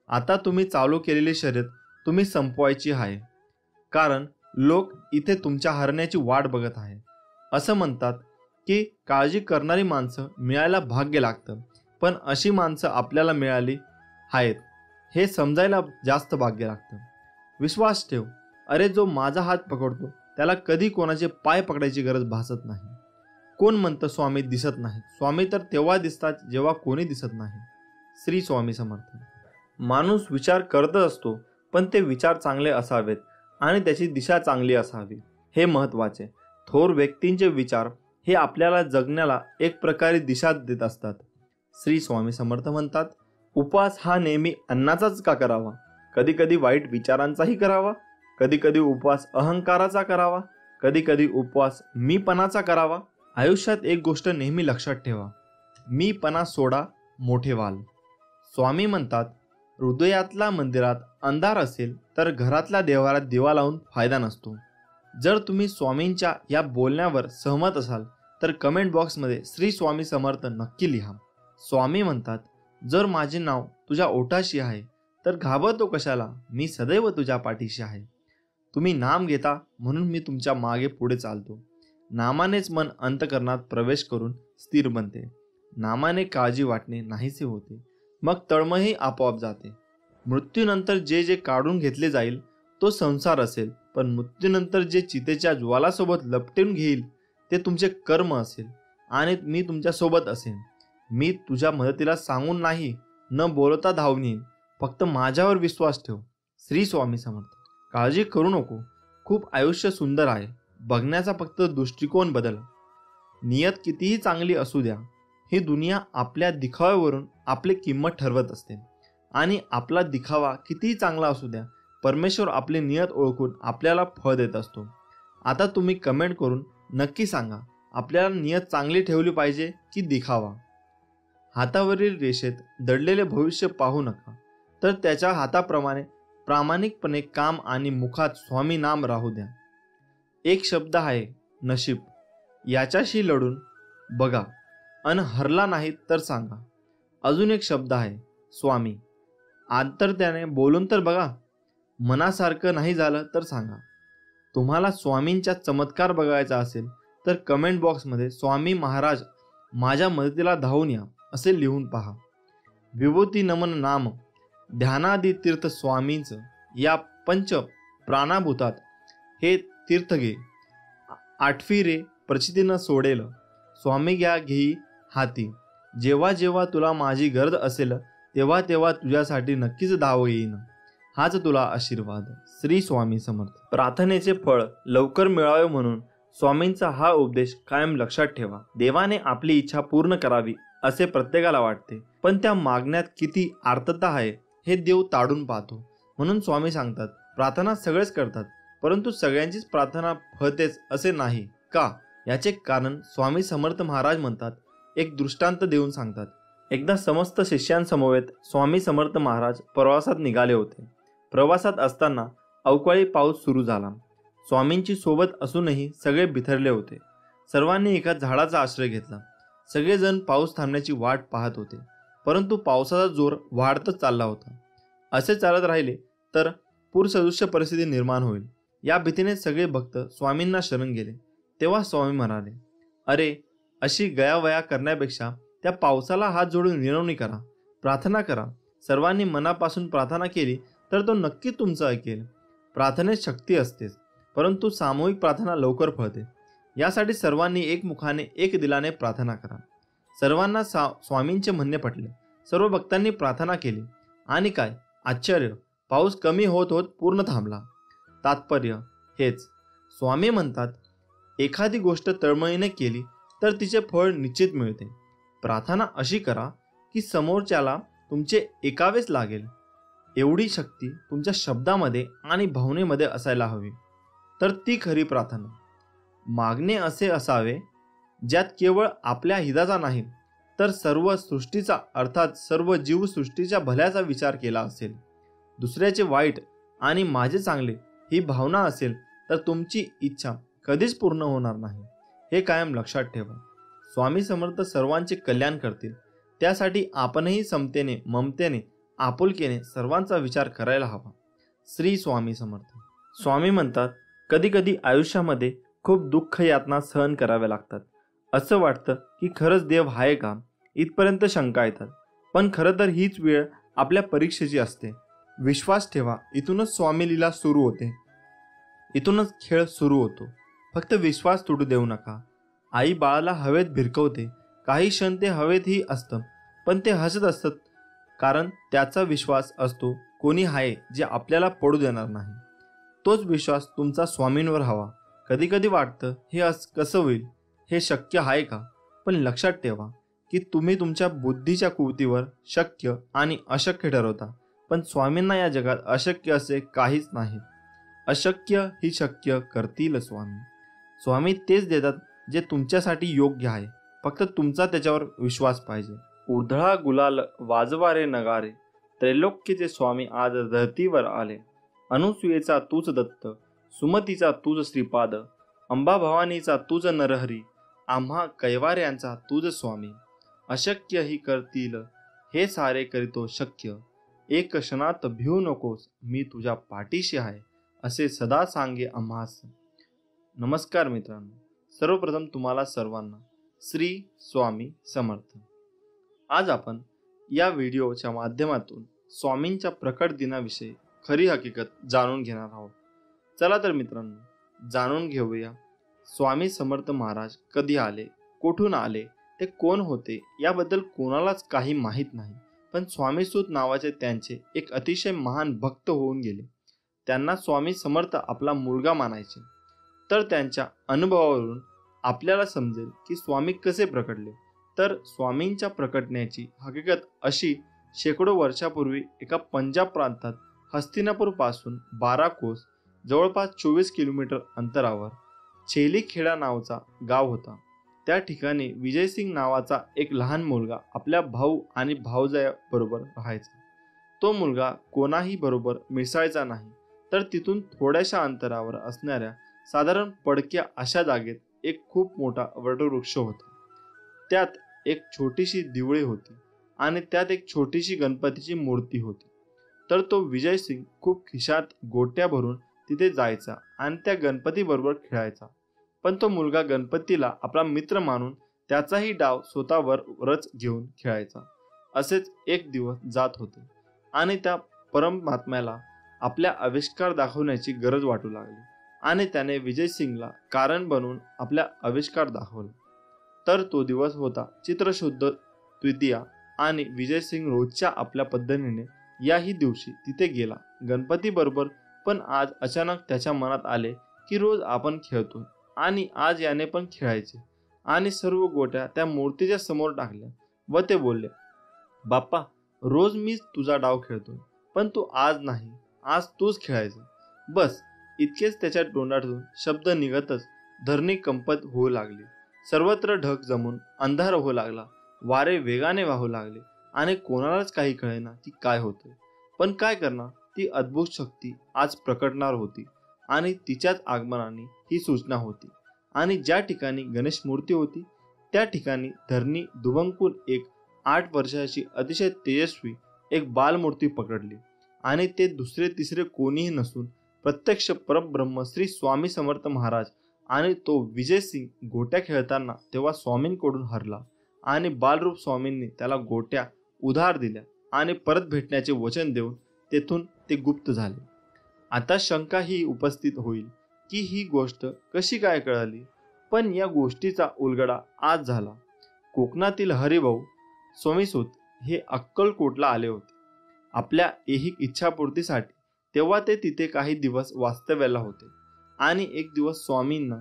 आता तुम्ही चालू केलेली शर्यत तुम्ही संपवायची आहे, कारण लोक इथे तुमच्या हरण्याची वाट बघत आहे. असं म्हणतात की काळजी करणारी माणसं मिळायला भाग्य लागतं, पण अशी माणसं आपल्याला मिळाली आहेत हे समजायला जास्त भाग्य लागतं. विश्वास ठेव, अरे जो माझा हात पकडतो त्याला कधी कोणाचे पाय पकडायची गरज भासत नाही. कोण म्हणतं स्वामी दिसत नाही? स्वामी तर तेव्हा दिसतात जेव्हा कोणी दिसत नाही. श्री स्वामी समर्थ. माणूस विचार करतच असतो, पण ते विचार चांगले असावेत आणि त्याची दिशा चांगली असावी, हे महत्त्वाचे. थोर व्यक्तींचे विचार हे आपल्याला जगण्याला एक प्रकारे दिशा देत असतात. श्री स्वामी समर्थ म्हणतात, उपवास हा नेहमी अन्नाचाच का करावा? कधी कधी वाईट विचारांचाही करावा. कधी कधी उपवास अहंकाराचा करावा. कधी कधी उपवास मीपणाचा करावा. आयुष्यात एक गोष्ट नेहमी लक्षात ठेवा, मीपणा सोडा, मोठे व्हाल. स्वामी म्हणतात, हृदयातल्या मंदिरात अंधार असेल तर घरातल्या देवारात दिवा लावून फायदा नसतो. जर तुम्ही स्वामींच्या या बोलण्यावर सहमत असाल तर कमेंट बॉक्समध्ये श्री स्वामी समर्थ नक्की लिहा. स्वामी म्हणतात, जर माझे नाव तुझ्या ओठाशी आहे तर घाबरतो कशाला? मी सदैव तुझ्या पाठीशी आहे. तुम्ही नाम घेता म्हणून मी तुमच्या मागे पुढे चालतो. नामानेच मन अंतःकरणात प्रवेश करून स्थिर बनते. नामाने काळजी वाटणे नाहीसे होते, मग तळमळही आपोआप जाते. मृत्यूनंतर जे जे काढून घेतले जाईल तो संसार असेल, पण मृत्यूनंतर जे चितेच्या ज्वालासोबत लपटून घेईल ते तुमचे कर्म असेल आणि मी तुमच्यासोबत असेन. मी तुझ्या मदतीला सांगून नाही, न बोलता धावून येईन. फक्त माझ्यावर विश्वास ठेव. श्री स्वामी समर्थ. काळजी करू नको, खूप आयुष्य सुंदर आहे. बघण्याचा फक्त दृष्टिकोन बदल. नियत कितीही चांगली असू द्या, ही दुनिया आपल्या दिखाव्यावरून आपली किंमत ठरवत असते. आणि आपला दिखावा कितीही चांगला असू द्या, परमेश्वर आपली नियत ओळखून आपल्याला फळ देत असतो. आता तुम्ही कमेंट करून नक्की सांगा, आपल्याला नियत चांगली ठेवली पाहिजे की दिखावा? हातावरील रेषेत दडलेले भविष्य पाहू नका, तर त्याच्या हाताप्रमाणे प्रामाणिकपणे काम आणि मुखात स्वामी नाम राहू द्या. एक शब्द आहे नशीब, याच्याशी लढून बघा अन हरला नाही तर सांगा. अजून एक शब्द आहे स्वामी, आंतरत्याने बोलून तर बघा. मनासारखं नाही झालं तर सांगा. तुम्हाला स्वामींचा चमत्कार बघायचा असेल तर कमेंट बॉक्समध्ये स्वामी महाराज माझ्या मदतीला धावून या असे लिहून पहा. विभूती नमन नाम ध्यानादी तीर्थ स्वामींचं या पंच प्राणाभूतात हे तीर्थ घे. आठवी रे प्रचितीनं सोडेल, स्वामी घ्या घेई हाती. जेव्हा जेव्हा तुला माझी गरज असेल तेव्हा तेव्हा तुझ्यासाठी नक्कीच धाव येईन. हाच तुला आशीर्वाद. श्री स्वामी समर्थ. प्रार्थनेचे फळ लवकर मिळावे म्हणून स्वामींचा हा उपदेश कायम लक्षात ठेवा. देवाने आपली इच्छा पूर्ण करावी असे प्रत्येकाला वाटते, पण त्या मागण्यात किती आर्तता आहे हे देव ताडून पाहतो. म्हणून स्वामी सांगतात, प्रार्थना सगळेच करतात, परंतु सगळ्यांचीच प्रार्थना फळतेच असे नाही का? याचे कारण स्वामी समर्थ महाराज म्हणतात, एक दृष्टांत देऊन सांगतात. एकदा समस्त शिष्यांसमवेत स्वामी समर्थ महाराज प्रवासात निघाले होते. प्रवासात असताना अवकाळी पाऊस सुरू झाला. स्वामींची सोबत असूनही सगळे बिथरले होते. सर्वांनी एका झाडाचा आश्रय घेतला. सगळेजण पाऊस थांबण्याची वाट पाहत होते, परंतु पावसाचा जोर वाढतच चालला होता. असे चालत राहिले तर पूरसदृश्य परिस्थिती निर्माण होईल, या भीतीने सगळे भक्त स्वामींना शरण गेले. तेव्हा स्वामी म्हणाले, अरे, अशी गयावया करण्यापेक्षा त्या पावसाला हात जोडून विनवणी करा, प्रार्थना करा. सर्वांनी मनापासून प्रार्थना केली तर तो नक्की तुमचं ऐकेल. प्रार्थनेत शक्ती असतेच, परंतु सामूहिक प्रार्थना लवकर फळते. यासाठी सर्वांनी एकमुखाने एक दिलाने प्रार्थना करा. सर्वांना स्वामींचे म्हणणे पटले. सर्व भक्तांनी प्रार्थना केली आणि काय आश्चर्य, पाऊस कमी होत होत पूर्ण थांबला. तात्पर्य हेच, स्वामी म्हणतात, एखादी गोष्ट तळमळीने केली तर तिचे फळ निश्चित मिळते. प्रार्थना अशी करा की समोरच्याला तुमचे ऐकावेच लागेल. एवढी शक्ती तुमच्या शब्दामध्ये आणि भावनेमध्ये असायला हवी, तर ती खरी प्रार्थना. मागणे असे असावे ज्यात केवळ आपल्या हिताचा नाही तर सर्व सृष्टीचा, अर्थात सर्व जीवसृष्टीच्या भल्याचा विचार केला असेल. दुसऱ्याचे वाईट आणि माझे चांगले ही भावना असेल तर तुमची इच्छा कधीच पूर्ण होणार नाही, हे कायम लक्षात ठेवा. स्वामी समर्थ सर्वांचे कल्याण करतील, त्यासाठी आपणही समतेने, ममतेने, आपुलकेने सर्वांचा विचार करायला हवा. श्री स्वामी समर्थ. स्वामी म्हणतात, कधी कधी आयुष्यामध्ये खूप दुःख यातना सहन कराव्या लागतात. असं वाटतं की खरंच देव आहे का, इथपर्यंत शंका येतात. पण खरं तर हीच वेळ आपल्या परीक्षेची असते. विश्वास ठेवा, इथूनच स्वामी लीला सुरू होते, इथूनच खेळ सुरू होतो. फक्त विश्वास तुटू देऊ नका. आई बाळाला हवेत भिरकवते, काही क्षण ते हवेतही असतं, पण ते हसत असतं कारण त्याचा विश्वास असतो कोणी आहे जे आपल्याला पडू देणार नाही. तोच विश्वास तुमचा स्वामींवर हवा. कधी कधी वाटतं हे कसं होईल, हे शक्य आहे का? पण लक्षात ठेवा की तुम्ही तुमच्या बुद्धीच्या कुवतीवर शक्य आणि अशक्य ठरवता, पण स्वामींना या जगात अशक्य असे काहीच नाही. अशक्य ही शक्य करतील स्वामी. स्वामी तेच देतात जे तुमच्यासाठी योग्य आहे, फक्त तुमचा त्याच्यावर विश्वास पाहिजे. उधळा गुलाल वाजवारे नगारे, त्रैलोक्याचे स्वामी आज धरतीवर आले. अनुसुयेचा तूच दत्त, सुमतीचा तूच श्रीपाद, अंबाभवानीचा तूच नरहरी, आम्हा कैवाऱ्यांचा तूच स्वामी. अशक्य ही करतील हे सारे करीतो शक्य, एक क्षणात भिवू नकोस मी तुझ्या पाठीशी आहे, असे सदा सांगे आम्हास. नमस्कार मित्रांनो, सर्वप्रथम तुम्हाला सर्वांना श्री स्वामी समर्थ. आज आपण या व्हिडिओच्या माध्यमातून स्वामींच्या प्रकट दिनाविषयी खरी हकीकत जाणून घेणार आहोत. चला तर मित्रांनो, जाणून घेऊया स्वामी समर्थ महाराज कधी आले, कुठून आले, ते कोण होते याबद्दल कोणालाच काही माहीत नाही. पण स्वामीसूत नावाचे त्यांचे एक अतिशय महान भक्त होऊन गेले. त्यांना स्वामी समर्थ आपला मुलगा मानायचे. तर त्यांच्या अनुभवावरून आपल्याला समजेल की स्वामी कसे प्रकटले. तर स्वामींच्या प्रकटण्याची हकीकत अशी, शेकडो वर्षापूर्वी एका पंजाब प्रांतात हस्तिनापूर पासून 12 कोस जवळपास 24 किलोमीटर अंतरावर छेलीखेडा नावाचा गाव होता. त्या ठिकाणी विजयसिंग नावाचा एक लहान मुलगा आपल्या भाऊ आणि भावजायाबरोबर राहायचा. तो मुलगा कोणाही बरोबर मिसळायचा नाही. तर तिथून थोड्याशा अंतरावर असणाऱ्या साधारण पडक्या अशा जागेत एक खूप मोठा वटवृक्ष होता. त्यात एक छोटीशी दिवळी होती आणि त्यात एक छोटीशी गणपतीची मूर्ती होती. तर तो विजयसिंग खूप खिशात गोट्या भरून तिथे जायचा आणि त्या गणपतीबरोबर खेळायचा. पण तो मुलगा गणपतीला आपला मित्र मानून त्याचाही डाव स्वतःवरच घेऊन खेळायचा. असेच एक दिवस जात होते आणि त्या परमात्म्याला आपल्या आविष्कार दाखवण्याची गरज वाटू लागली आणि त्याने विजयसिंगला कारण बनवून आपला आविष्कार दाखवला. तर तो दिवस होता चित्रशुद्ध तृतीया आणि विजयसिंग रोजच्या आपल्या पद्धतीने याही दिवशी तिथे गेला गणपती बरोबर. पण आज अचानक त्याच्या मनात आले की रोज आपण खेळतो आणि आज याने पण खेळायचे आणि सर्व गोट्या त्या मूर्तीच्या समोर टाकल्या व ते बोलले, बाप्पा रोज मीच तुझा डाव खेळतोय, पण तू आज नाही, आज तूच खेळायचं. बस इतकेच त्याच्या तोंडातून शब्द निघतच धरणी कंपत होऊ लागली. सर्वत्र ढग जमून अंधार होऊ लागला. वारे वेगाने वाहू लागले आणि कोणालाच काही कळेना की काय होते. पण काय करणार, ती अद्भुत शक्ती आज प्रकटणार होती आणि तिच्याच आगमनाने ही सूचना होती. आणि ज्या ठिकाणी गणेश मूर्ती होती त्या ठिकाणी धरणी दुभंकून एक 8 वर्षाची अतिशय तेजस्वी एक बालमूर्ती पकडली आणि ते दुसरे तिसरे कोणीही नसून प्रत्यक्ष परब्रह्म श्री स्वामी समर्थ महाराज. आणि तो विजयसिंग गोट्या खेळताना तेव्हा स्वामींकडून हरला आणि बालरूप स्वामींनी त्याला गोट्या उधार दिल्या आणि परत भेटण्याचे वचन देऊन तेथून ते गुप्त झाले. आता शंका ही उपस्थित होईल की ही गोष्ट कशी काय कळाली. पण या गोष्टीचा उलगडा आज झाला. कोकणातील हरिभाऊ स्वामीसूत हे अक्कलकोटला आले होते आपल्या ऐहिक इच्छापूर्तीसाठी. तेव्हा ते तिथे काही दिवस वास्तव्याला होते आणि एक दिवस स्वामींना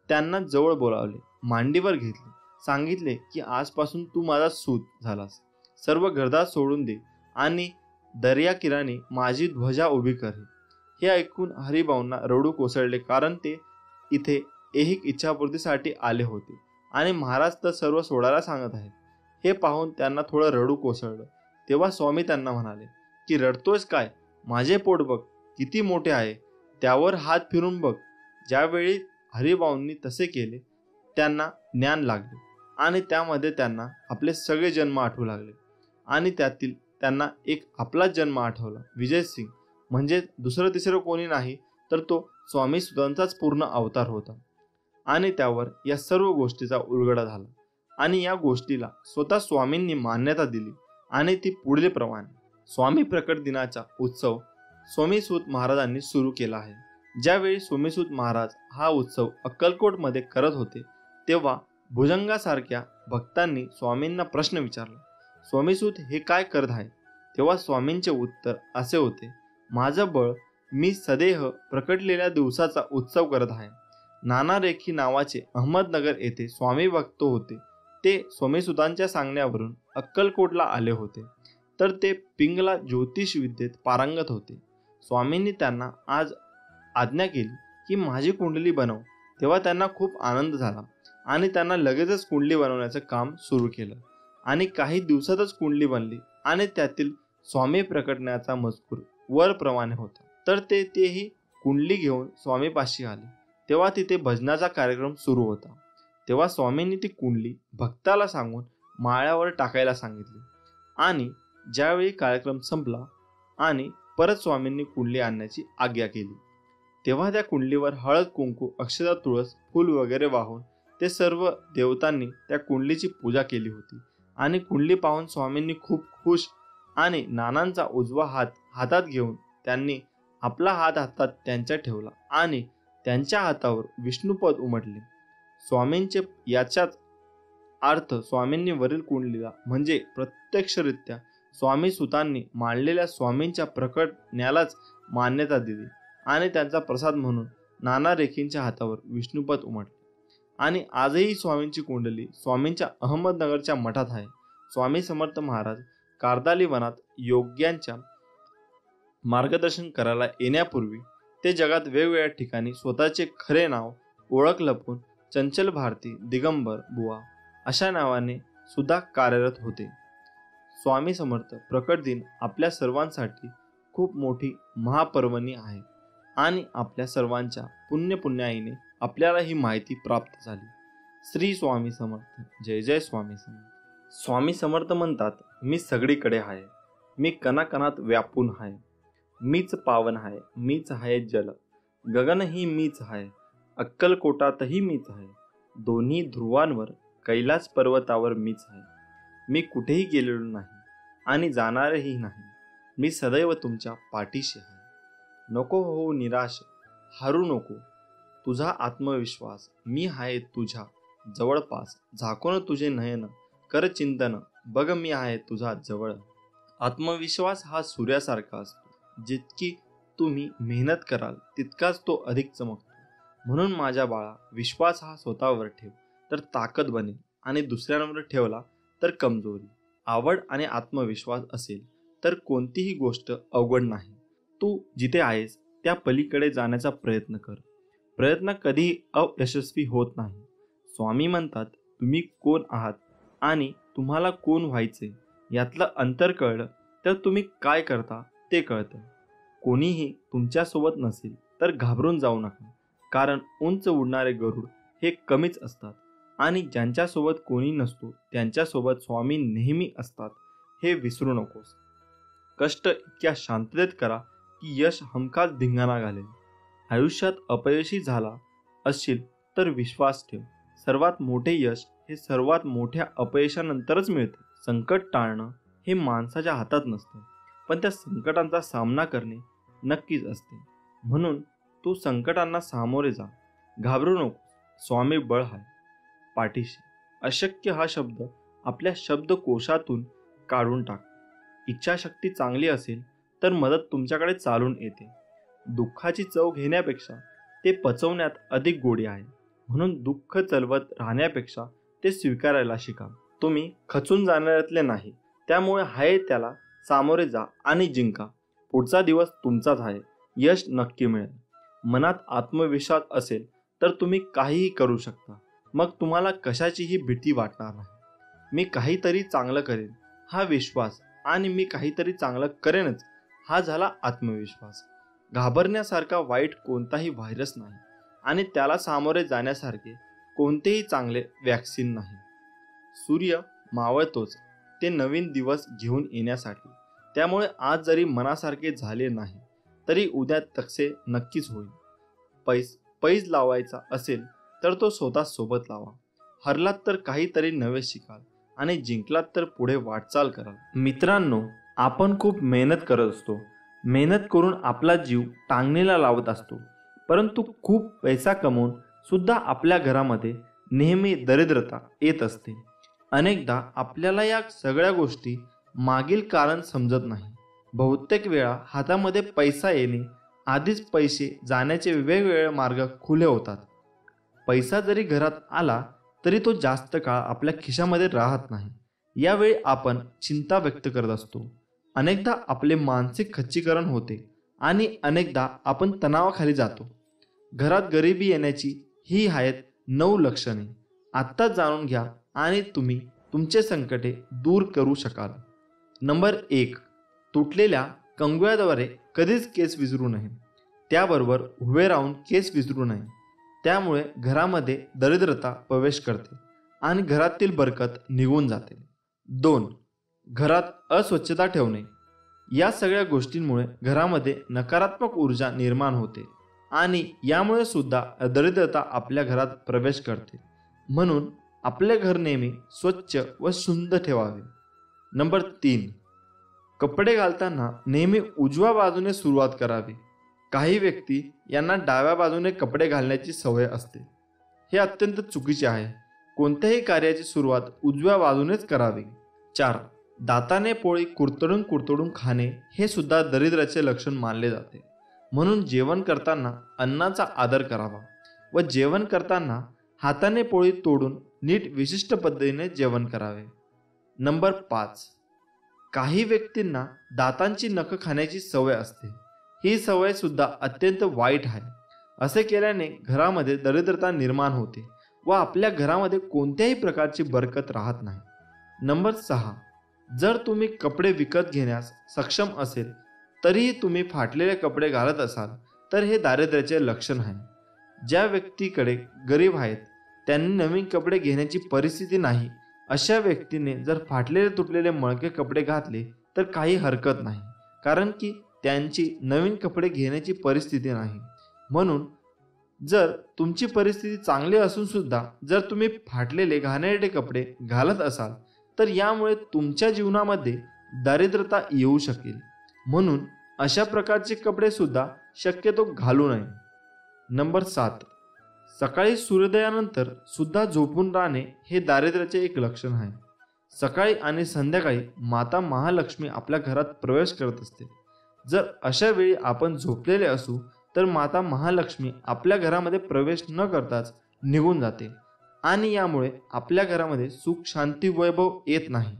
त्यांना जवळ बोलावले, मांडीवर घेतले, सांगितले की आजपासून तू माझा सूत झालास. सर्व घरदार सोडून दे आणि दर्याकिनारी माझी ध्वजा उभी कर. हे ऐकून हरिभाऊंना रडू कोसळले, कारण ते इथे ऐहिक इच्छापूर्तीसाठी आले होते आणि महाराज तर सर्व सोडायला सांगत आहेत. हे पाहून त्यांना थोडं रडू कोसळलं. तेव्हा स्वामी त्यांना म्हणाले की रडतोयस काय, माझे पोट बघ किती मोठे आहे, त्यावर हात फिरून बघ. ज्यावेळी हरिभाऊंनी तसे केले त्यांना ज्ञान लागले आणि त्यामध्ये त्यांना आपले सगळे जन्म आठवू लागले आणि त्यातील त्यांना एक आपलाच जन्म आठवला. विजयसिंग म्हणजे दुसरं तिसरं कोणी नाही तर तो स्वामी सुतांचाच पूर्ण अवतार होता. आणि त्यावर या सर्व गोष्टीचा उलगडा झाला आणि या गोष्टीला स्वतः स्वामींनी मान्यता दिली आणि ती पुढील प्रमाणे. स्वामी प्रकट दिनाचा उत्सव स्वामीसूत महाराजांनी सुरू केला आहे. ज्यावेळी स्वामीसूत महाराज हा उत्सव अक्कलकोटमध्ये करत होते तेव्हा भुजंगासारख्या भक्तांनी स्वामींना प्रश्न विचारला, स्वामीसूत हे काय करत आहे. तेव्हा स्वामींचे उत्तर असे होते, माझं बळ मी सदेह प्रकटलेल्या दिवसाचा उत्सव करत आहे. नाना रेखी नावाचे अहमदनगर येथे स्वामी भक्त होते. ते स्वामीसुतांच्या सांगण्यावरून अक्कलकोटला आले होते. तर ते पिंगला ज्योतिष विद्येत पारंगत होते. स्वामींनी त्यांना आज आज्ञा केली की माझी कुंडली बनव. तेव्हा त्यांना खूप आनंद झाला आणि त्यांना लगेचच कुंडली बनवण्याचं काम सुरू केलं आणि काही दिवसातच कुंडली बनली आणि त्यातील स्वामी प्रकटण्याचा मजकूर वरप्रमाणे होता. तर तेही कुंडली घेऊन स्वामीपाशी आले. तेव्हा तिथे भजनाचा कार्यक्रम सुरू होता. तेव्हा स्वामींनी ती कुंडली भक्ताला सांगून माळ्यावर टाकायला सांगितली आणि ज्यावेळी कार्यक्रम संपला आणि परत स्वामींनी कुंडली आणण्याची आज्ञा केली, तेव्हा त्या कुंडलीवर हळद कुंकू अक्षता तुळस फूल वगैरे वाहून ते सर्व देवतांनी त्या कुंडलीची पूजा केली होती. आणि कुंडली पाहून स्वामींनी खूप खुश आणि नानांचा उजवा हात हातात घेऊन त्यांनी आपला हात हातात त्यांच्या ठेवला आणि त्यांच्या हातावर विष्णुपद उमटले. स्वामींचे याचाच अर्थ स्वामींनी वरील कुंडलीला म्हणजे प्रत्यक्षरित्या स्वामी सुतांनी मांडलेल्या स्वामींच्या प्रकटण्यालाच मान्यता दिली आणि त्यांचा प्रसाद म्हणून नाना रेखींच्या हातावर विष्णुपद उमटले. आणि आजही स्वामींची कुंडली स्वामींच्या अहमदनगरच्या मठात आहे. स्वामी समर्थ महाराज कार्दाली वनात योग्यांच्या मार्गदर्शन करायला येण्यापूर्वी ते जगात वेगवेगळ्या ठिकाणी स्वतःचे खरे नाव ओळख लपवून चंचल भारती, दिगंबर बुवा अशा नावाने सुद्धा कार्यरत होते. स्वामी समर्थ प्रकट दिन आपल्या सर्वांसाठी खूप मोठी महापर्वणी आहे आणि आपल्या सर्वांच्या पुण्याईने आपल्याला ही माहिती प्राप्त झाली. श्री स्वामी समर्थ. जय जय स्वामी समर्थ. स्वामी समर्थ म्हणतात, मी सगळीकडे आहे, मी कणाकणात व्यापून आहे, मीच पावन आहे, मीच आहे जल, गगनही मीच आहे, अक्कलकोटातही मीच आहे, दोन्ही ध्रुवांवर कैलास पर्वतावर मीच आहे, मी कुठेही गेलेलो नाही आणि जाणारही नाही, मी सदैव तुमच्या पाठीशी आहे. नको हो निराश, हारू नको, तुझा आत्मविश्वास, मी आहे तुझ्या जवळपास, झाकून तुझे नयन, कर चिंतन, बघ मी आहे तुझा जवळ. आत्मविश्वास हा सूर्यासारखा असतो, जितकी तुम्ही मेहनत कराल तितकाच तो अधिक चमकतो. म्हणून माझ्या बाळा, विश्वास हा स्वतःवर ठेव तर ताकद बनेल आणि दुसऱ्यांवर ठेवला तर कमजोरी. आवड आणि आत्मविश्वास असेल तर कोणतीही गोष्ट अवघड नाही. तू जिथे आहेस त्या पलीकडे जाण्याचा प्रयत्न कर. प्रयत्न कधीही अयशस्वी होत नाही. स्वामी म्हणतात, तुम्ही कोण आहात आणि तुम्हाला कोण व्हायचे यातलं अंतर कळलं तर तुम्ही काय करता ते कळतं. कोणीही तुमच्यासोबत नसेल तर घाबरून जाऊ नका, कारण उंच उडणारे गरुड हे कमीच असतात आणि ज्यांच्यासोबत कोणी नसतो त्यांच्यासोबत स्वामी नेहमी असतात हे विसरू नकोस. कष्ट इतक्या शांततेत करा की यश हमखास धिंगाणा घालेल. आयुष्यात अपयशी झाला असशील तर विश्वास ठेव, सर्वात मोठे यश हे सर्वात मोठ्या अपयशानंतरच मिळते. संकट टाळणं हे माणसाच्या हातात नसतं, पण त्या संकटांचा सामना करणे नक्कीच असते. म्हणून तू संकटांना सामोरे जा, घाबरू नको. स्वामी बळ आहे पाठीशी. अशक्य हा शब्द आपल्या शब्दकोशातून काढून टाक. इच्छाशक्ती चांगली असेल तर मदत तुमच्याकडे चालून येते. दुःखाची चव घेण्यापेक्षा ते पचवण्यात अधिक गोडी आहे. म्हणून दुःख चलवत राहण्यापेक्षा ते स्वीकारायला शिका. तुम्ही खचून जाणाऱ्यातले नाही, त्यामुळे आहे त्याला सामोरे जा आणि जिंका. पुढचा दिवस तुमचाच आहे, यश नक्की मिळेल. मनात आत्मविश्वास असेल तर तुम्ही काहीही करू शकता. मग तुम्हाला कशाचीही भीती वाटणार नाही. मी काहीतरी चांगलं करेन हा विश्वास आणि मी काहीतरी चांगलं करेनच हा झाला आत्मविश्वास. घाबरण्यासारखा वाईट कोणताही व्हायरस नाही आणि त्याला सामोरे जाण्यासारखे कोणतेही चांगले वॅक्सिन नाही. सूर्य मावळतोच ते नवीन दिवस घेऊन येण्यासाठी. त्यामुळे आज जरी मनासारखे झाले नाही तरी उद्या तसे नक्कीच होईल. पैज लावायचा असेल तर तो स्वतः सोबत लावा. हरलात तर काहीतरी नवे शिकाल आणि जिंकलात तर पुढे वाटचाल कराल. मित्रांनो, आपण खूप मेहनत करत असतो. मेहनत करून आपला जीव टांगणीला लावत असतो, परंतु खूप पैसा कमवून सुद्धा आपल्या घरामध्ये नेहमी दरिद्रता येत असते. अनेकदा आपल्याला या सगळ्या गोष्टी मागील कारण समजत नाही. बहुतेक वेळा हातामध्ये पैसा येणे आधीच पैसे जाण्याचे वेगवेगळे मार्ग खुले होतात. पैसा जरी घरात आला तरी तो जास्त काळ आपल्या खिशामध्ये राहत नाही. यावेळी आपण चिंता व्यक्त करत असतो. अनेकदा आपले मानसिक खच्चीकरण होते आणि अनेकदा आपण तणावाखाली जातो. घरात गरिबी येण्याची ही आहेत 9 लक्षणे. आत्ताच जाणून घ्या आणि तुम्ही तुमचे संकटे दूर करू शकाल. नंबर 1. तुटलेल्या कंगव्याद्वारे कधीच केस विसरू नये. त्याबरोबर उभे राहून केस विसरू नये. त्यामुळे घरामध्ये दरिद्रता प्रवेश करते आणि घरातील बरकत निघून जाते. 2. घरात अस्वच्छता ठेवणे. या सगळ्या गोष्टींमुळे घरामध्ये नकारात्मक ऊर्जा निर्माण होते आणि यामुळे सुद्धा दरिद्रता आपल्या घरात प्रवेश करते. म्हणून आपले घर नेहमी स्वच्छ व सुंदर ठेवावे. नंबर 3. कपडे घालताना नेहमी उजव्या बाजूने सुरुवात करावी. काही व्यक्ती यांना डाव्या बाजूने कपडे घालण्याची सवय असते. हे अत्यंत चुकीचे आहे. कोणत्याही कार्याची सुरुवात उजव्या बाजूनेच करावी. 4. दाताने पोळी कुरतडून कुरतडून खाणे हे सुद्धा दरिद्राचे लक्षण मानले जाते. म्हणून जेवण करताना अन्नाचा आदर करावा व जेवण करताना हाताने पोळी तोडून नीट विशिष्ट पद्धतीने जेवण करावे. नंबर 5. काही व्यक्तींना दातांची नखं खाण्याची सवय असते. ही सवय सुद्धा अत्यंत वाईट आहे. असे केल्याने घरामध्ये दरिद्रता निर्माण होते व आपल्या घरामध्ये कोणत्याही प्रकारची बरकत राहत नाही. नंबर 6. जर तुम्ही कपडे विकत घेण्यास सक्षम असेल तरीही तुम्ही फाटलेले कपडे घालत असाल तर हे दारिद्र्याचे लक्षण आहे. ज्या व्यक्तीकडे गरीब आहेत त्यांनी नवीन कपडे घेण्याची परिस्थिती नाही अशा व्यक्तीने जर फाटलेले तुटलेले मळके कपडे घातले तर काही हरकत नाही, कारण की त्यांची नवीन कपडे घेण्याची परिस्थिती नाही. म्हणून जर तुमची परिस्थिती चांगली असून सुद्धा जर तुम्ही फाटलेले घाणेरडे कपडे घालत असाल तर यामुळे तुमच्या जीवनामध्ये दारिद्रता येऊ शकेल. म्हणून अशा प्रकारचे कपडे सुद्धा शक्यतो घालू नये. नंबर 7. सकाळी सूर्योदयानंतर सुद्धा झोपून राहणे हे दारिद्र्याचे एक लक्षण आहे. सकाळी आणि संध्याकाळी माता महालक्ष्मी आपल्या घरात प्रवेश करत असते. जर अशा वेळी आपण झोपलेले असू तर माता महालक्ष्मी आपल्या घरामध्ये प्रवेश न करताच निघून जाते आणि यामुळे आपल्या घरामध्ये सुख शांती वैभव येत नाही.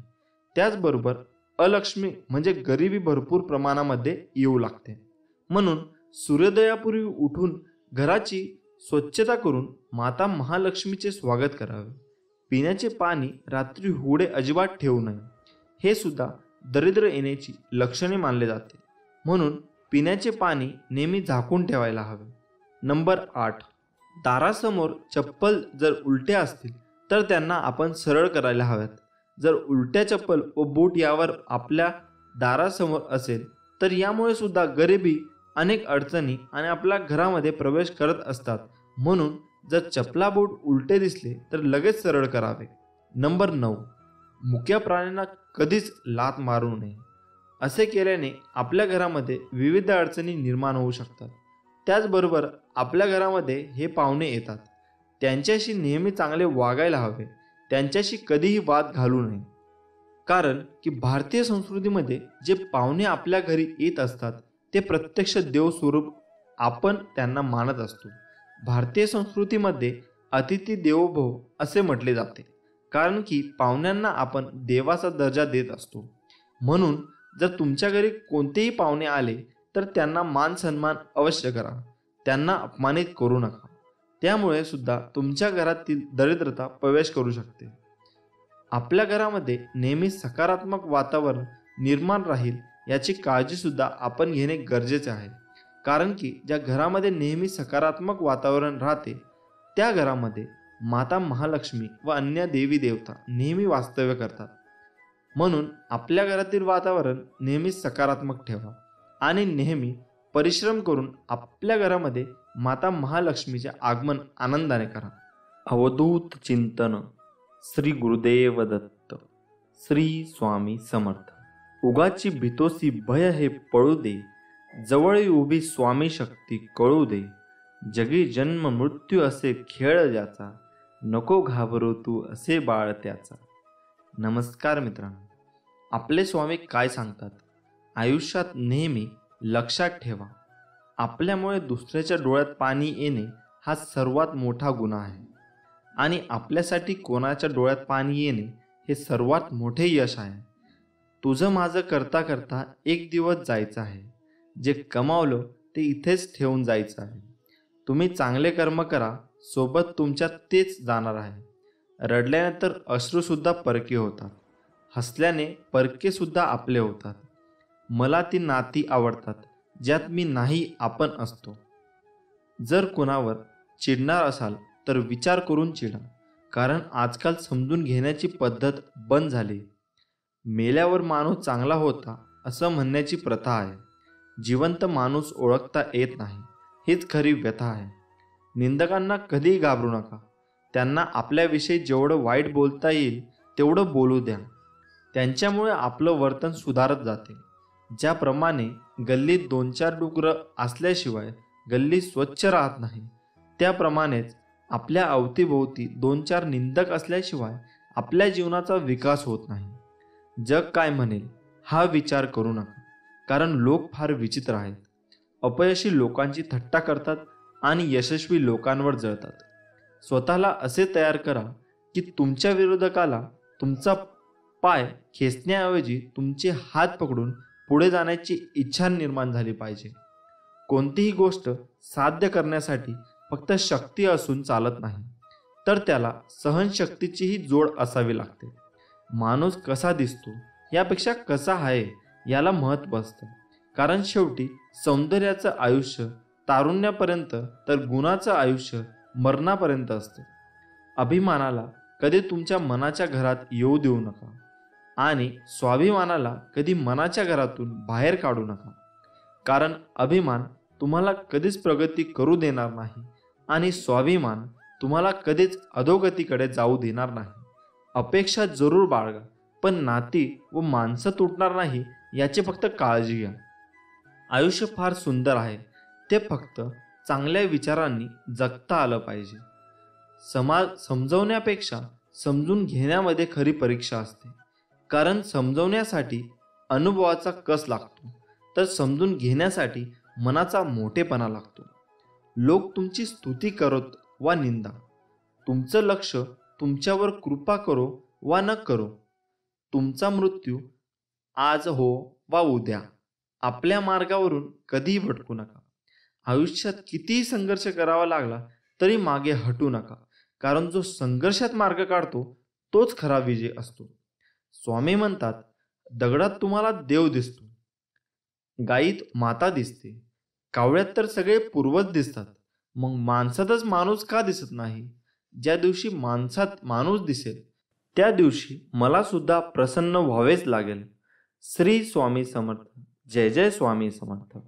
त्याचबरोबर अलक्ष्मी म्हणजे गरिबी भरपूर प्रमाणामध्ये येऊ लागते. म्हणून सूर्योदयापूर्वी उठून घराची स्वच्छता करून माता महालक्ष्मीचे स्वागत करावे. पिण्याचे पाणी रात्री होडे अजिबात ठेवू नये. हे सुद्धा दरिद्र येण्याची लक्षणे मानले जाते. म्हणून पिण्याचे पाणी नेहमी झाकून ठेवायला हवे. नंबर 8. दारासमोर चप्पल जर उलट्या असतील तर त्यांना आपण सरळ करायला हव्यात. जर उलट्या चप्पल व बूट यावर आपल्या दारासमोर असेल तर यामुळे सुद्धा गरिबी अनेक अडचणी आणि आपल्या घरामध्ये प्रवेश करत असतात. म्हणून जर चपला बूट उलटे दिसले तर लगेच सरळ करावे. नंबर 9. मुक्या प्राण्यांना कधीच लाथ मारू नये. असे केल्याने आपल्या घरामध्ये विविध अडचणी निर्माण होऊ शकतात. त्याचबरोबर आपल्या घरामध्ये हे पाहुणे येतात, त्यांच्याशी नेहमी चांगले वागायला हवे. त्यांच्याशी कधीही वाद घालू नये. कारण की भारतीय संस्कृतीमध्ये जे पाहुणे आपल्या घरी येत असतात ते प्रत्यक्ष देवस्वरूप आपण त्यांना मानत असतो. भारतीय संस्कृतीमध्ये अतिथी देवो भव असे म्हटले जाते, कारण की पाहुण्यांना आपण देवाचा दर्जा देत असतो. म्हणून जर तुमच्या घरी कोणतेही पाहुणे आले तर त्यांना मान सन्मान अवश्य करा. त्यांना अपमानित करू नका. त्यामुळे सुद्धा तुमच्या घरातील दरिद्रता प्रवेश करू शकते. आपल्या घरामध्ये नेहमी सकारात्मक वातावरण निर्माण राहील याची काळजी सुद्धा आपण घेणे गरजेचे आहे. कारण की ज्या घरामध्ये नेहमी सकारात्मक वातावरण राहते त्या घरामध्ये माता महालक्ष्मी व अन्य देवी देवता नेहमी वास्तव्य करतात. म्हणून आपल्या घरातील वातावरण नेहमी सकारात्मक ठेवा आणि नेहमी परिश्रम करून आपल्या घरामध्ये माता महालक्ष्मीचे आगमन आनंदाने करा. अवधूत चिंतन. श्री गुरुदेव दत्त. श्री स्वामी समर्थ. उगाची भीतोसी भय हे पळू दे, जवळ उभी स्वामी शक्ती कळू दे. जगी जन्म मृत्यू असे खेळ ज्याचा, नको घाबरू तू असे बाळ त्याचा. नमस्कार मित्रांनो, आपले स्वामी काय सांगतात आयुष्यात नेहमी लक्षात ठेवा, आपल्यामुळे दुसऱ्याच्या डोळ्यात पाणी येणे हा सर्वात मोठा गुन्हा आहे आणि आपल्यासाठी कोणाच्या डोळ्यात पाणी येणे हे सर्वात मोठे यश आहे. तुझं माझं करता करता एक दिवस जायचं आहे. जे कमावलं ते इथेच ठेवून जायचं आहे. तुम्ही चांगले कर्म करा, सोबत तुमच्यात तेच जाणार आहे. रडल्यानंतर अश्रूसुद्धा परके होतात, हसल्याने परके सुद्धा आपले होतात. मला ती नाती आवडतात ज्यात मी नाही आपण असतो. जर कोणावर चिडणार असाल तर विचार करून चिडा, कारण आजकाल समजून घेण्याची पद्धत बंद झाली. मेल्यावर माणूस चांगला होता असं म्हणण्याची प्रथा आहे. जिवंत माणूस ओळखता येत नाही, हीच खरी व्यथा आहे. निंदकांना कधीही घाबरू नका. त्यांना आपल्याविषयी जेवढं वाईट बोलता येईल तेवढं बोलू द्या. त्यांच्यामुळे आपलं वर्तन सुधारत जाते. ज्याप्रमाणे गल्लीत 2-4 डुकरं असल्याशिवाय गल्ली स्वच्छ राहत नाही, त्याप्रमाणेच आपल्या अवतीभोवती 2-4 निंदक असल्याशिवाय आपल्या जीवनाचा विकास होत नाही. जग काय म्हणेल हा विचार करू नका, कारण लोक फार विचित्र आहेत. अपयशी लोकांची थट्टा करतात आणि यशस्वी लोकांवर जळतात. स्वतःला असे तयार करा की तुमच्या विरोधकाला तुमचा पाय खेचण्याऐवजी तुमचे हात पकडून पुढे जाण्याची इच्छा निर्माण झाली पाहिजे. कोणतीही गोष्ट साध्य करण्यासाठी फक्त शक्ती असून चालत नाही, तर त्याला सहनशक्तीचीही जोड असावी लागते. माणूस कसा दिसतो यापेक्षा कसा आहे याला महत्त्व असतं, कारण शेवटी सौंदर्याचं आयुष्य तारुण्यापर्यंत तर गुणाचं आयुष्य मरणापर्यंत असते. अभिमानाला कधी तुमच्या मनाच्या घरात येऊ देऊ नका आणि स्वाभिमानाला कधी मनाच्या घरातून बाहेर काढू नका, कारण अभिमान तुम्हाला कधीच प्रगती करू देणार नाही आणि स्वाभिमान तुम्हाला कधीच अधोगतीकडे जाऊ देणार नाही. अपेक्षा जरूर बाळगा, पण नाती व माणसं तुटणार नाही याची फक्त काळजी घ्या. आयुष्य फार सुंदर आहे, ते फक्त चांगल्या विचारांनी जगता आलं पाहिजे. समाज समजवण्यापेक्षा समजून घेण्यामध्ये खरी परीक्षा असते, कारण समजवण्यासाठी अनुभवाचा कस लागतो, तर समजून घेण्यासाठी मनाचा मोठेपणा लागतो. लोक तुमची स्तुती करोत वा निंदा, तुमचं लक्ष तुमच्यावर कृपा करो वा न करो, तुमचा मृत्यू आज हो वा उद्या, आपल्या मार्गावरून कधीही भटकू नका. आयुष्यात कितीही संघर्ष करावा लागला तरी मागे हटू नका, कारण जो संघर्षात मार्ग काढतो तोच खरा विजय असतो. स्वामी म्हणतात, दगडात तुम्हाला देव दिसतो, गायीत माता दिसते, कावळ्यात तर सगळे पूर्वज दिसतात, मग माणसातच माणूस का दिसत नाही? ज्या दिवशी माणसात माणूस दिसेल त्या दिवशी मला सुद्धा प्रसन्न व्हावेच लागेल. श्री स्वामी समर्थ. जय जय स्वामी समर्थ.